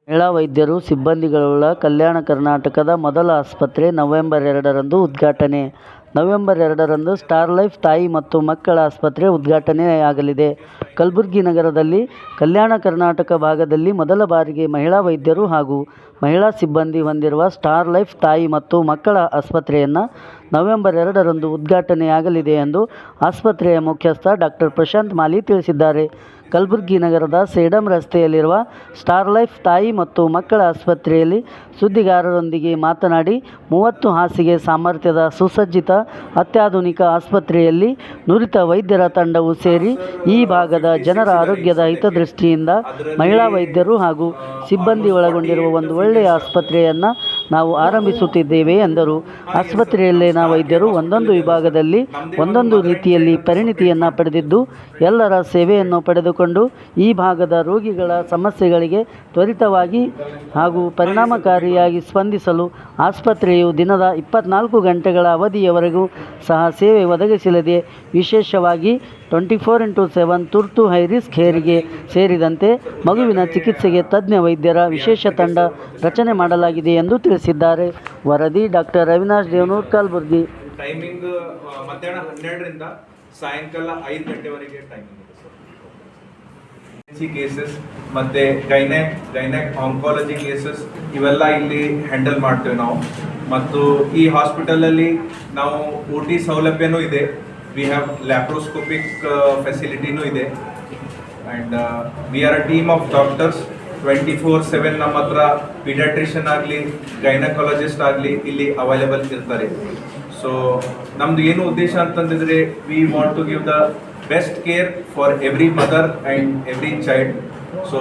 ಮಹಿಳಾ ವೈದ್ಯರು ಸಿಬ್ಬಂದಿಗಳುಳ್ಳ ಕಲ್ಯಾಣ ಕರ್ನಾಟಕದ ಮೊದಲ ಆಸ್ಪತ್ರೆ ನವೆಂಬರ್ 2ರಂದು ಉದ್ಘಾಟನೆ. ನವೆಂಬರ್ 2ರಂದು ಸ್ಟಾರ್ ಲೈಫ್ ತಾಯಿ ಮತ್ತು ಮಕ್ಕಳ ಆಸ್ಪತ್ರೆ ಉದ್ಘಾಟನೆಯಾಗಲಿದೆ. ಕಲಬುರಗಿ ನಗರದಲ್ಲಿ ಕಲ್ಯಾಣ ಕರ್ನಾಟಕ ಭಾಗದಲ್ಲಿ ಮೊದಲ ಬಾರಿಗೆ ಮಹಿಳಾ ವೈದ್ಯರು ಹಾಗೂ ಮಹಿಳಾ ಸಿಬ್ಬಂದಿ ಹೊಂದಿರುವ ಸ್ಟಾರ್ ಲೈಫ್ ತಾಯಿ ಮತ್ತು ಮಕ್ಕಳ ಆಸ್ಪತ್ರೆಯನ್ನು ನವೆಂಬರ್ 2ರಂದು ಉದ್ಘಾಟನೆಯಾಗಲಿದೆ ಎಂದು ಆಸ್ಪತ್ರೆಯ ಮುಖ್ಯಸ್ಥ ಡಾಕ್ಟರ್ ಪ್ರಶಾಂತ್ ಮಾಲಿ ತಿಳಿಸಿದ್ದಾರೆ. ಕಲಬುರಗಿ ನಗರದ ಸೇಡಂ ರಸ್ತೆಯಲ್ಲಿರುವ ಸ್ಟಾರ್ ಲೈಫ್ ತಾಯಿ ಮತ್ತು ಮಕ್ಕಳ ಆಸ್ಪತ್ರೆಯಲ್ಲಿ ಸುದ್ದಿಗಾರರೊಂದಿಗೆ ಮಾತನಾಡಿ 30 ಹಾಸಿಗೆ ಸಾಮರ್ಥ್ಯದ ಸುಸಜ್ಜಿತ ಅತ್ಯಾಧುನಿಕ ಆಸ್ಪತ್ರೆಯಲ್ಲಿ ನುರಿತ ವೈದ್ಯರ ತಂಡವು ಸೇರಿ ಈ ಭಾಗದ ಜನರ ಆರೋಗ್ಯದ ಹಿತದೃಷ್ಟಿಯಿಂದ ಮಹಿಳಾ ವೈದ್ಯರು ಹಾಗೂ ಸಿಬ್ಬಂದಿ ಒಳಗೊಂಡಿರುವ ಒಂದು ಒಳ್ಳೆಯ ಆಸ್ಪತ್ರೆಯನ್ನು ನಾವು ಆರಂಭಿಸುತ್ತಿದ್ದೇವೆ ಎಂದರು. ಆಸ್ಪತ್ರೆಯಲ್ಲಿನ ವೈದ್ಯರು ಒಂದೊಂದು ವಿಭಾಗದಲ್ಲಿ ಒಂದೊಂದು ರೀತಿಯಲ್ಲಿ ಪರಿಣಿತಿಯನ್ನು ಪಡೆದಿದ್ದು ಎಲ್ಲರ ಸೇವೆಯನ್ನು ಪಡೆದುಕೊಂಡು ಈ ಭಾಗದ ರೋಗಿಗಳ ಸಮಸ್ಯೆಗಳಿಗೆ ತ್ವರಿತವಾಗಿ ಹಾಗೂ ಪರಿಣಾಮಕಾರಿಯಾಗಿ ಸ್ಪಂದಿಸಲು ಆಸ್ಪತ್ರೆಯು ದಿನದ 24 ಗಂಟೆಗಳ ಅವಧಿಯವರೆಗೂ ಸಹ ಸೇವೆ ಒದಗಿಸಲಿದೆ. ವಿಶೇಷವಾಗಿ 24x7 ತುರ್ತು ಹೈರಿಸ್ಕ್ ಹೆರಿಗೆ ಸೇರಿದಂತೆ ಮಗುವಿನ ಚಿಕಿತ್ಸೆಗೆ ತಜ್ಞ ವೈದ್ಯರ ವಿಶೇಷ ತಂಡ ರಚನೆ ಮಾಡಲಾಗಿದೆ ಎಂದು ತಿಳಿಸಿದ್ದಾರೆ. ವರದಿ ಡಾಕ್ಟರ್ ಅವಿನಾಶ್ ದೇವನೂರ್, ಕಲಬುರಗಿ. ಟೈಮಿಂಗ್ ಮಧ್ಯಾಹ್ನ 12ರಿಂದ ಸಾಯಂಕಾಲ 5 ಗಂಟೆವರೆಗೆ ಟೈಮಿಂಗ್ ಇದೆ ಸರ್. ಕೇಸಸ್ ಮತ್ತೆ ಗೈನೆಕ್ ಆಂಕಾಲಜಿ ಕೇಸಸ್ ಇವೆಲ್ಲ ಇಲ್ಲಿ ಹ್ಯಾಂಡಲ್ ಮಾಡ್ತೇವೆ ನಾವು. ಮತ್ತು ಈ ಹಾಸ್ಪಿಟಲಲ್ಲಿ ನಾವು OT ಸೌಲಭ್ಯನೂ ಇದೆ. ವಿ ಹ್ಯಾವ್ ಲ್ಯಾಪ್ರೋಸ್ಕೋಪಿಕ್ ಫೆಸಿಲಿಟಿನೂ ಇದೆ. And we R a team of doctors 24/7 ನಮ್ಮ ಹತ್ರ ಪೀಡಿಯಾಟ್ರಿಷಿಯನ್ ಆಗಲಿ ಗೈನಕಾಲಜಿಸ್ಟ್ ಆಗಲಿ ಇಲ್ಲಿ ಅವೈಲೇಬಲ್ ಇರ್ತಾರೆ. ಸೊ ನಮ್ದು ಏನು ಉದ್ದೇಶ ಅಂತಂದಿದ್ರೆ we want to give the best care for every mother and every child. So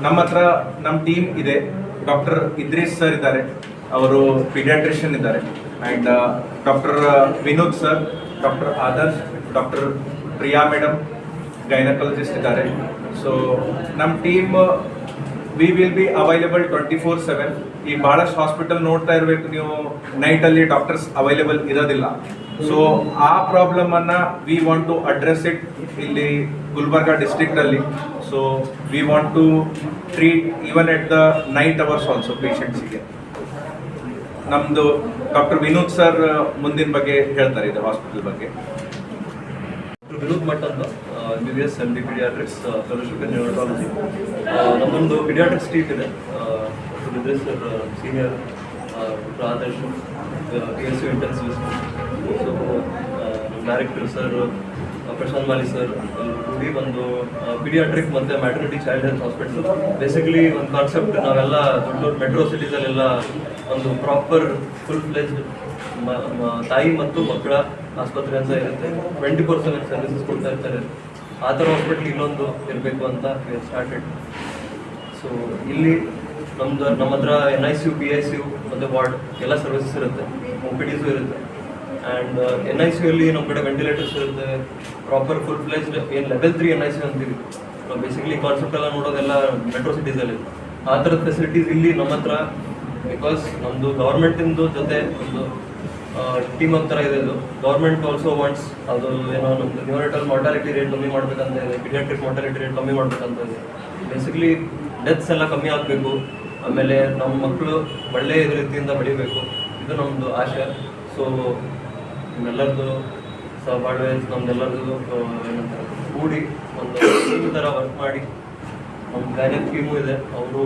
ನಮ್ಮ ಹತ್ರ ನಮ್ಮ ಟೀಮ್ ಇದೆ. ಡಾಕ್ಟರ್ ಇದ್ರೀಸ್ ಸರ್ ಇದ್ದಾರೆ, ಅವರು ಪೀಡಿಯಾಟ್ರಿಷಿಯನ್ ಇದ್ದಾರೆ. And doctor Vinod sir, doctor Adarsh, doctor Priya madam gynaecologist ಇದ್ದಾರೆ. ಸೊ ನಮ್ಮ team we will be available 24/7. ಈ ಭಾಳಷ್ಟು ಹಾಸ್ಪಿಟಲ್ ನೋಡ್ತಾ ಇರಬೇಕು ನೀವು, ನೈಟಲ್ಲಿ ಡಾಕ್ಟರ್ಸ್ ಅವೈಲೇಬಲ್ ಇರೋದಿಲ್ಲ. ಸೊ ಆ ಪ್ರಾಬ್ಲಮನ್ನು we want to address it ಇಲ್ಲಿ ಗುಲ್ಬರ್ಗಾ ಡಿಸ್ಟ್ರಿಕ್ಟಲ್ಲಿ. So we want to treat even at the night hours also ಪೇಷಂಟ್ಸಿಗೆ. ನಮ್ಮದು ಡಾಕ್ಟರ್ ವಿನೋದ್ ಸರ್ ಮುಂದಿನ ಬಗ್ಗೆ ಹೇಳ್ತಾರೆ ಇದು ಹಾಸ್ಪಿಟಲ್ ಬಗ್ಗೆ. ವಿನೋದ್ ಮಠ್ ಅಂತ MBBS MD paediatrics fellowship in neurology. ನಮ್ಮೊಂದು ಪೀಡಿಯಾಟ್ರಿಕ್ಸ್ ಟೀಮ್ ಇದೆ. Idrees sir senior, Adarsh PSU intensivist. So ನಮ್ಮ director sir Prashant Mali sir ಕೂಡಿ ಒಂದು ಪೀಡಿಯಾಟ್ರಿಕ್ ಮತ್ತು maternity child health hospital. Basically ಒಂದು ಕಾನ್ಸೆಪ್ಟ್ ನಾವೆಲ್ಲ ದೊಡ್ಡ ದೊಡ್ಡ ಮೆಟ್ರೋ ಸಿಟೀಸಲ್ಲೆಲ್ಲ ಒಂದು ಪ್ರಾಪರ್ ಫುಲ್ ಫ್ಲೆಜ್ಡ್ ತಾಯಿ ಮತ್ತು ಮಕ್ಕಳ ಆಸ್ಪತ್ರೆ ಅಂತ ಇರುತ್ತೆ. 24/7 ಸರ್ವಿಸಸ್ ಕೊಡ್ತಾ ಇರ್ತಾರೆ. ಆ ಥರ ಹಾಸ್ಪಿಟ್ಲ್ ಇಲ್ಲೊಂದು ಇರಬೇಕು ಅಂತ ಸ್ಟಾರ್ಟೆಡ್. ಸೊ ಇಲ್ಲಿ ನಮ್ಮ ಹತ್ರ NICU, PICU ಮತ್ತು ವಾರ್ಡ್ ಎಲ್ಲ ಸರ್ವಿಸಸ್ ಇರುತ್ತೆ. OPDಸು ಇರುತ್ತೆ. ಆ್ಯಂಡ್ NICUಯಲ್ಲಿ ನಮ್ಮ ಕಡೆ ವೆಂಟಿಲೇಟರ್ಸ್ ಇರುತ್ತೆ. ಪ್ರಾಪರ್ ಫುಲ್ ಫ್ಲೆಜ್ಡ್ ಏನು ಲೆವೆಲ್ 3 NICU ಅಂತೀವಿ ನಾವು. ಬೇಸಿಕಲಿ ಕಾನ್ಸೆಪ್ಟ್ ಎಲ್ಲ ನೋಡೋದೆಲ್ಲ ಮೆಟ್ರೋ ಸಿಟೀಸಲ್ಲಿ. ಆ ಥರದ ಫೆಸಿಲಿಟೀಸ್ ಇಲ್ಲಿ ನಮ್ಮ ಹತ್ರ, ಬಿಕಾಸ್ ನಮ್ಮದು ಗೌರ್ಮೆಂಟಿಂದು ಜೊತೆ ಒಂದು ಟೀಮ್ ಆಫ್ ಥರ ಇದೆ. ಇದು ಗೌರ್ಮೆಂಟ್ ಆಲ್ಸೋ ವಾಂಟ್ಸ್ ಅದು ಏನೋ ನಮ್ಮದು ನ್ಯೂರಟಲ್ ಮಾರ್ಟಾಲಿಟಿ ರೇಟ್ ಕಮ್ಮಿ ಮಾಡಬೇಕಂತ ಇದೆ, ಪೀಡಿಯಾಟ್ರಿಕ್ ಮಾರ್ಟಾಲಿಟಿ ರೇಟ್ ಕಮ್ಮಿ ಮಾಡಬೇಕಂತ ಇದೆ. ಬೇಸಿಕಲಿ ಡೆತ್ಸ್ ಎಲ್ಲ ಕಮ್ಮಿ ಆಗಬೇಕು, ಆಮೇಲೆ ನಮ್ಮ ಮಕ್ಕಳು ಒಳ್ಳೆಯ ರೀತಿಯಿಂದ ಬೆಳಿಬೇಕು, ಇದು ನಮ್ಮದು ಆಶೆ. ಸೊ ನಮ್ಮೆಲ್ಲರದು ಬಾಳ್ವೆ ನಮ್ದೆಲ್ಲರದು ಏನಂತಾರೆ ಕೂಡಿ ಒಂದು ಈ ಥರ ವರ್ಕ್ ಮಾಡಿ. ನಮ್ಮ ಗೈನೆಕ್ ಟೀಮು ಇದೆ, ಅವರು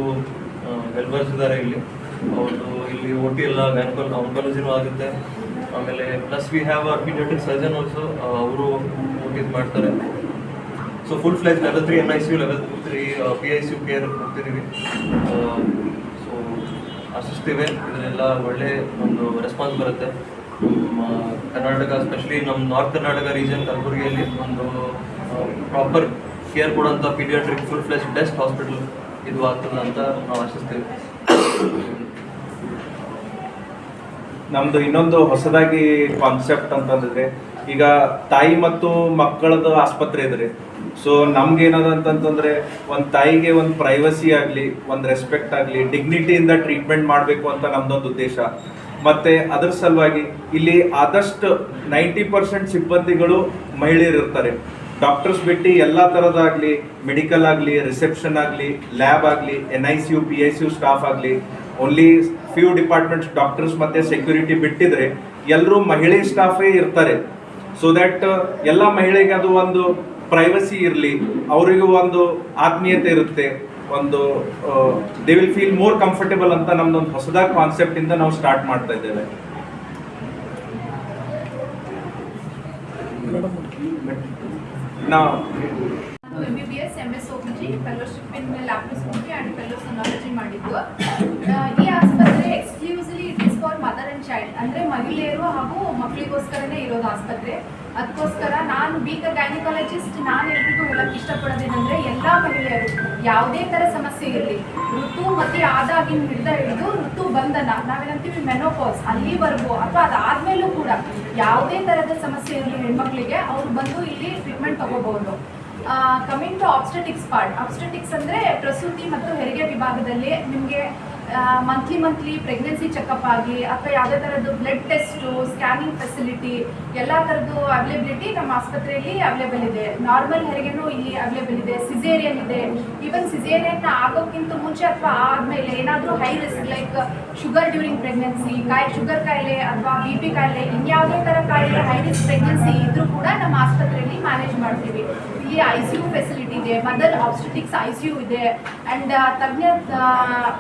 ವೆಲ್ಬರ್ಸ್ ಇದ್ದಾರೆ ಇಲ್ಲಿ. ಅವ್ರದ್ದು ಇಲ್ಲಿ OT ಎಲ್ಲ ಆಂಕಾಲಜಿನೂ ಆಗುತ್ತೆ. ಆಮೇಲೆ plus we have a paediatric surgeon also, ಅವರು OT ಮಾಡ್ತಾರೆ. So full fledge level 3 NICU, level 3 PICU care ಕೊಡ್ತಿದ್ದೀವಿ. ಸೊ ಆಶಿಸ್ತೀವಿ ಇದನ್ನೆಲ್ಲ ಒಳ್ಳೆ ಒಂದು ರೆಸ್ಪಾನ್ಸ್ ಬರುತ್ತೆ. ನಮ್ಮ ಕರ್ನಾಟಕ, ಸ್ಪೆಷಲಿ ನಮ್ಮ ನಾರ್ತ್ ಕರ್ನಾಟಕ ರೀಜನ್ ಕಲಬುರಗಿಯಲ್ಲಿ ಒಂದು ಪ್ರಾಪರ್ ಕೇರ್ ಕೊಡೋಂಥ paediatric full fledge best hospital ಇದು ಆಗ್ತದೆ ಅಂತ ನಾವು ಆಶಿಸ್ತೀವಿ. ನಮ್ಮದು ಇನ್ನೊಂದು ಹೊಸದಾಗಿ ಕಾನ್ಸೆಪ್ಟ್ ಅಂತಂದರೆ, ಈಗ ತಾಯಿ ಮತ್ತು ಮಕ್ಕಳದ್ದು ಆಸ್ಪತ್ರೆ ಇದ್ರಿ. ಸೊ ನಮ್ಗೇನದ ಅಂತಂತಂದರೆ ಒಂದು ತಾಯಿಗೆ ಒಂದು ಪ್ರೈವಸಿ ಆಗಲಿ, ಒಂದು ರೆಸ್ಪೆಕ್ಟ್ ಆಗಲಿ, ಡಿಗ್ನಿಟಿಯಿಂದ ಟ್ರೀಟ್ಮೆಂಟ್ ಮಾಡಬೇಕು ಅಂತ ನಮ್ಮದೊಂದು ಉದ್ದೇಶ. ಮತ್ತು ಅದರ ಸಲುವಾಗಿ ಇಲ್ಲಿ ಆದಷ್ಟು 90% ಸಿಬ್ಬಂದಿಗಳು ಮಹಿಳೆಯರು ಇರ್ತಾರೆ. ಡಾಕ್ಟರ್ಸ್ ಬಿಟ್ಟು ಎಲ್ಲ ಥರದಾಗಲಿ ಮೆಡಿಕಲ್ ಆಗಲಿ, ರಿಸೆಪ್ಷನ್ ಆಗಲಿ, ಲ್ಯಾಬ್ ಆಗಲಿ, NICU PICU ಸ್ಟಾಫ್ ಆಗಲಿ, ಓನ್ಲಿ ಫ್ಯೂ ಡಿಪಾರ್ಟ್ಮೆಂಟ್ಸ್ ಡಾಕ್ಟರ್ಸ್ ಮತ್ತು ಸೆಕ್ಯೂರಿಟಿ ಬಿಟ್ಟಿದ್ರೆ ಎಲ್ಲರೂ ಮಹಿಳೆ ಸ್ಟಾಫೇ ಇರ್ತಾರೆ. ಸೊ ದ್ಯಾಟ್ ಎಲ್ಲ ಮಹಿಳೆಗೆ ಅದು ಒಂದು ಪ್ರೈವಸಿ ಇರಲಿ, ಅವರಿಗೂ ಒಂದು ಆತ್ಮೀಯತೆ ಇರುತ್ತೆ, ಒಂದು they will feel more comfortable ಅಂತ ನಮ್ದೊಂದು ಹೊಸದಾದ ಕಾನ್ಸೆಪ್ಟಿಂದ ನಾವು ಸ್ಟಾರ್ಟ್ ಮಾಡ್ತಾ ಇದ್ದೇವೆ. ನಾವು MBBS MS OPG fellowship in laparoscopy and ಫೆಲೋಸೊನಾಲಜಿ ಮಾಡಿದ್ದು. ಈ ಆಸ್ಪತ್ರೆ exclusively it is for mother and child, ಅಂದರೆ ಮಹಿಳೆಯರು ಹಾಗೂ ಮಕ್ಕಳಿಗೋಸ್ಕರನೇ ಇರೋದು ಆಸ್ಪತ್ರೆ. ಅದಕ್ಕೋಸ್ಕರ ನಾನು ಬೀಗ ಗೈನಕಾಲಜಿಸ್ಟ್, ನಾನು ಎಲ್ರಿಗೂ ಹೇಳಕ್ಕೆ ಇಷ್ಟಪಡೋದೇನೆಂದರೆ ಎಲ್ಲ ಮಹಿಳೆಯರು ಯಾವುದೇ ಥರ ಸಮಸ್ಯೆ ಇರಲಿ, ಋತು ಮತ್ತು ಆದಾಗಿನ ಹಿಡಿದು ಋತು ಬಂಧನ ನಾವೇನಂತೀವಿ ಮೆನೋಪಾಸ್ ಅಲ್ಲಿವರೆಗೂ ಅಥವಾ ಅದಾದಮೇಲೂ ಕೂಡ ಯಾವುದೇ ಥರದ ಸಮಸ್ಯೆ ಇರಲಿ ಹೆಣ್ಮಕ್ಳಿಗೆ ಅವರು ಬಂದು ಇಲ್ಲಿ ಟ್ರೀಟ್ಮೆಂಟ್ ತಗೋಬಹುದು. Coming to obstetrics part, obstetrics ಅಂದರೆ ಪ್ರಸೂತಿ ಮತ್ತು ಹೆರಿಗೆ ವಿಭಾಗದಲ್ಲಿ ನಿಮಗೆ ಮಂತ್ಲಿ ಪ್ರೆಗ್ನೆನ್ಸಿ ಚೆಕಪ್ ಆಗಲಿ ಅಥವಾ ಯಾವುದೇ ಥರದ್ದು ಬ್ಲಡ್ ಟೆಸ್ಟು, ಸ್ಕ್ಯಾನಿಂಗ್ ಫೆಸಿಲಿಟಿ ಎಲ್ಲ ಥರದ್ದು ಅವೈಲೇಬಿಲಿಟಿ ನಮ್ಮ ಆಸ್ಪತ್ರೆಯಲ್ಲಿ ಅವೈಲೇಬಲ್ ಇದೆ. ನಾರ್ಮಲ್ ಹೆರಿಗೆನೂ ಇಲ್ಲಿ ಅವೈಲೇಬಲ್ ಇದೆ, ಸಿಸೇರಿಯನ್ ಇದೆ. ಈವನ್ ಸಿಸೇರಿಯನ್ ಆಗೋಕ್ಕಿಂತ ಮುಂಚೆ ಅಥವಾ ಆದಮೇಲೆ ಏನಾದರೂ high risk like sugar during pregnancy, sugar ಕಾಯಿಲೆ ಅಥವಾ BP ಕಾಯಿಲೆ, ಇನ್ಯಾವುದೇ ಥರ ಕಾಯಿಲೆ ಹೈ ರಿಸ್ಕ್ ಪ್ರೆಗ್ನೆನ್ಸಿ ಇದ್ರೂ ಕೂಡ ನಮ್ಮ ಆಸ್ಪತ್ರೆಯಲ್ಲಿ ಮ್ಯಾನೇಜ್ ಮಾಡ್ತೀವಿ. ಇಲ್ಲಿ ICU ಫೆಸಿಲಿಟಿ ಇದೆ, ಮದರ್ ಆಬ್ಸ್ಟೆಟಿಕ್ಸ್ ICU ಇದೆ, ಆ್ಯಂಡ್ ತಜ್ಞ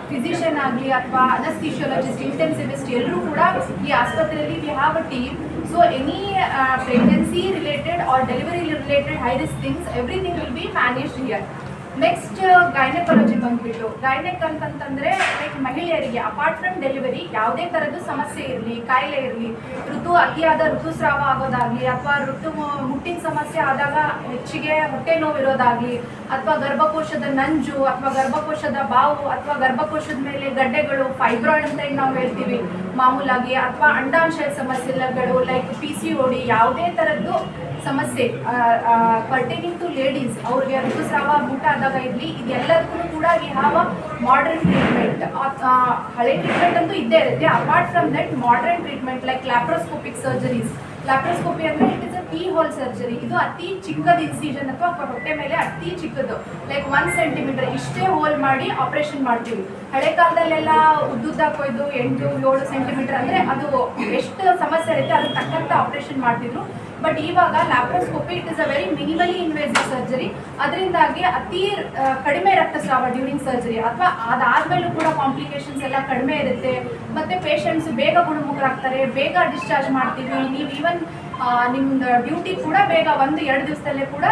ಫಿಸಿಷಿಯನ್ ಆಗಲಿ ಅಥವಾ ಅನಸ್ಥಿಷಿಯಾಲಜಿಸ್ಟ್, ಇಂಟೆನ್ಸಿವಿಸ್ಟ್ ಎಲ್ಲರೂ ಕೂಡ ಈ ಆಸ್ಪತ್ರೆಯಲ್ಲಿ we have a team. So any pregnancy related or delivery related high risk things everything will be managed here. Next gynaecology ಬಂದ್ಬಿಟ್ಟು, ಗೈನೆಕ್ ಅಂತಂತಂದರೆ ಲೈಕ್ ಮಹಿಳೆಯರಿಗೆ ಅಪಾರ್ಟ್ ಫ್ರಮ್ ಡೆಲಿವರಿ ಯಾವುದೇ ಥರದ್ದು ಸಮಸ್ಯೆ ಇರಲಿ, ಕಾಯಿಲೆ ಇರಲಿ, ಅತಿಯಾದ ಋತುಸ್ರಾವ ಆಗೋದಾಗಲಿ ಅಥವಾ ಮುಟ್ಟಿನ ಸಮಸ್ಯೆ ಆದಾಗ ಹೆಚ್ಚಿಗೆ ಹೊಟ್ಟೆ ನೋವು ಇರೋದಾಗಲಿ ಅಥವಾ ಗರ್ಭಕೋಶದ ನಂಜು ಅಥವಾ ಗರ್ಭಕೋಶದ ಬಾವು ಅಥವಾ ಗರ್ಭಕೋಶದ ಮೇಲೆ ಗಡ್ಡೆಗಳು, ಫೈಬ್ರಾಯ್ಡ್ ಅಂತ ಏನು ನಾವು ಹೇಳ್ತೀವಿ ಮಾಮೂಲಾಗಿ, ಅಥವಾ ಅಂಡಾಶಯ ಸಮಸ್ಯೆಗಳು ಲೈಕ್ PCOD, ಯಾವುದೇ ಥರದ್ದು ಸಮಸ್ಯೆ ಪರ್ಟೇನಿಂಗ್ ಟು ಲೇಡೀಸ್, ಅವ್ರಿಗೆ ಋತುಸ್ರಾವ ಊಟ ಆದಾಗ ಇರಲಿ, ಇದೆಲ್ಲದಕ್ಕೂ ಕೂಡ we have a modern treatment. ಹಳೆ ಟ್ರೀಟ್ಮೆಂಟ್ ಅಂತೂ ಇದ್ದೇ ಇರುತ್ತೆ. Apart from that modern treatment like laparoscopic surgeries. Laparoscopy ಅಂದರೆ it is a key hole surgery. ಇದು ಅತಿ ಚಿಕ್ಕದ ಇನ್ಸಿಷನ್ ಅಥವಾ ಹೊಟ್ಟೆ ಮೇಲೆ ಅತಿ ಚಿಕ್ಕದು ಲೈಕ್ 1 ಸೆಂಟಿಮೀಟರ್ ಇಷ್ಟೇ ಹೋಲ್ ಮಾಡಿ ಆಪರೇಷನ್ ಮಾಡ್ತೀವಿ. ಹಳೆ ಕಾಲದಲ್ಲೆಲ್ಲ ಉದ್ದುದ್ದ ಕೊಯ್ದು 8-7 ಸೆಂಟಿಮೀಟರ್ ಅಂದರೆ ಅದು ಎಷ್ಟು ಸಮಸ್ಯೆ ಇರುತ್ತೆ ಅದಕ್ಕೆ ತಕ್ಕಂಥ ಆಪರೇಷನ್ ಮಾಡ್ತಿದ್ರು. ಬಟ್ ಇವಾಗ laparoscopy it is a very ಮಿನಿಮಲಿ invasive surgery. ಅದರಿಂದಾಗಿ ಅತಿ ಕಡಿಮೆ ರಕ್ತಸ್ರಾವ ಡ್ಯೂರಿಂಗ್ ಸರ್ಜರಿ ಅಥವಾ ಅದಾದಮೇಲೂ ಕೂಡ ಕಾಂಪ್ಲಿಕೇಶನ್ಸ್ ಎಲ್ಲ ಕಡಿಮೆ ಇರುತ್ತೆ. ಮತ್ತು ಪೇಷಂಟ್ಸ್ ಬೇಗ ಗುಣಮುಖರಾಗ್ತಾರೆ, ಬೇಗ ಡಿಸ್ಚಾರ್ಜ್ ಮಾಡ್ತೀವಿ. ನೀವು ಈವನ್ ನಿಮ್ದು ಡ್ಯೂಟಿ ಕೂಡ ಬೇಗ 1-2 ದಿವಸದಲ್ಲೇ ಕೂಡ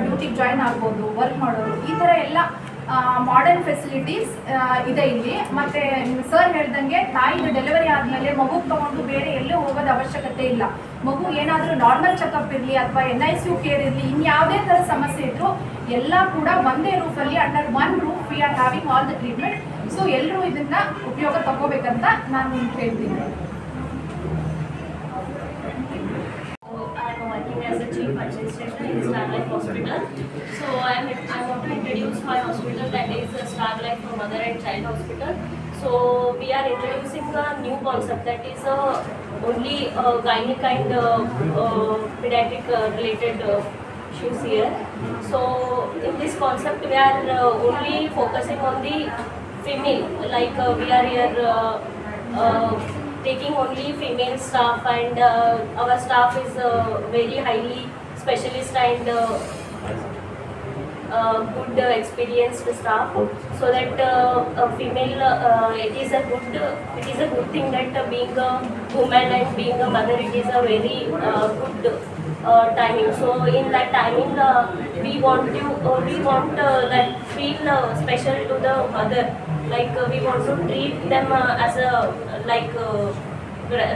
ಡ್ಯೂಟಿಗೆ ಜಾಯ್ನ್ ಆಗ್ಬೋದು, ವರ್ಕ್ ಮಾಡೋರು. ಈ ಥರ ಎಲ್ಲ ಮಾಡರ್ನ್ ಫೆಸಿಲಿಟೀಸ್ ಇದೆ ಇಲ್ಲಿ. ಮತ್ತು ಸರ್ ಹೇಳ್ದಂಗೆ ತಾಯಿಗೆ ಡೆಲಿವರಿ ಆದಮೇಲೆ ಮಗು ತೊಗೊಂಡು ಬೇರೆ ಎಲ್ಲೂ ಹೋಗೋದು ಅವಶ್ಯಕತೆ ಇಲ್ಲ. ಮಗು ಏನಾದರೂ ನಾರ್ಮಲ್ ಚೆಕಪ್ ಇರಲಿ ಅಥವಾ NICU ಕೇರ್ ಇರಲಿ, ಇನ್ಯಾವುದೇ ಥರ ಸಮಸ್ಯೆ ಇದ್ದರೂ ಎಲ್ಲ ಕೂಡ ಒಂದೇ ರೂಫಲ್ಲಿ under one roof we are having all the treatment. So ಎಲ್ಲರೂ ಇದನ್ನು ಉಪಯೋಗ ತಗೋಬೇಕಂತ ನಾನು ಹೇಳ್ತೀನಿ. As a chief administrator in Star Life Hospital. So I want to introduce my hospital, that is Star Life Mother and Child Hospital. So we are introducing a new concept, that is only gynec and pediatric related issues here. So in this concept we are only focusing on the female, like we are here taking only female staff, and our staff is very highly specialist and good experienced staff, so that female it is a good thing that being a woman and being a mother, it is a very good timing. So in that timing we want that feel special to the mother, like we want to treat them as a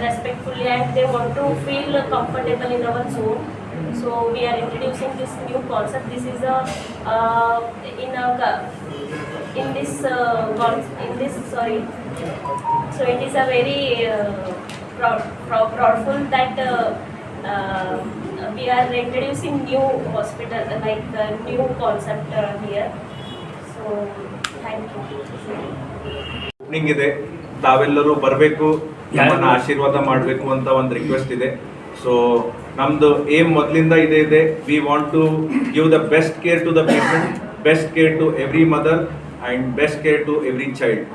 respectfully, and they want to feel comfortable in our zone. So we are introducing this new concept. This is so it is a very proudful that we are introducing new hospital, like new concept here. So thank you. ನಿಂಗಿದೆ, ತಾವೆಲ್ಲರೂ ಬರಬೇಕು, ನಮ್ಮನ್ನು ಆಶೀರ್ವಾದ ಮಾಡಬೇಕು ಅಂತ ಒಂದು request ಇದೆ. So ನಮ್ಮದು aim ಮೊದಲಿಂದ ಇದೆ we want to give the best care to the patient, best care to every mother and best care to every child.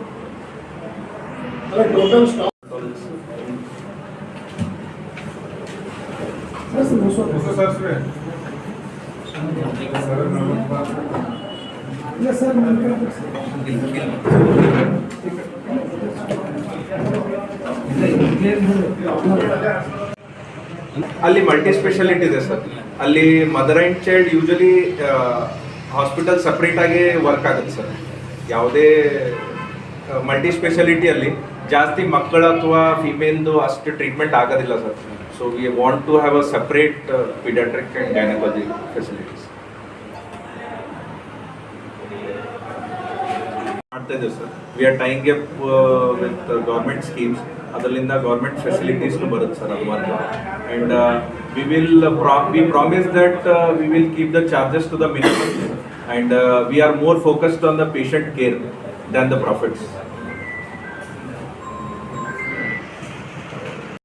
ಅಲ್ಲಿ ಮಲ್ಟಿ ಸ್ಪೆಷಾಲಿಟಿ ಇದೆ ಸರ್. ಅಲ್ಲಿ mother and child usually hospital separate ಆಗಿ work ಆಗುತ್ತೆ sir. ಯಾವುದೇ multi ಸ್ಪೆಷಾಲಿಟಿಯಲ್ಲಿ ಜಾಸ್ತಿ ಮಕ್ಕಳ ಅಥವಾ ಫಿಮೇಲ್ದು ಅಷ್ಟು ಟ್ರೀಟ್ಮೆಂಟ್ ಆಗೋದಿಲ್ಲ sir. So we want to have a separate paediatric and gynaecology facilities ಮಾಡ್ತಾ ಇದ್ದೇವೆ sir. We are tying up with government schemes, ಅದರಿಂದ ಗೌರ್ಮೆಂಟ್ ಫೆಸಿಲಿಟೀಸ್ನು ಬರುತ್ತೆ ಸರ್. ಅದು ಮಾತ್ರ. And we promise that we will keep the charges to the minimum and we are more focused on the patient care than the profits.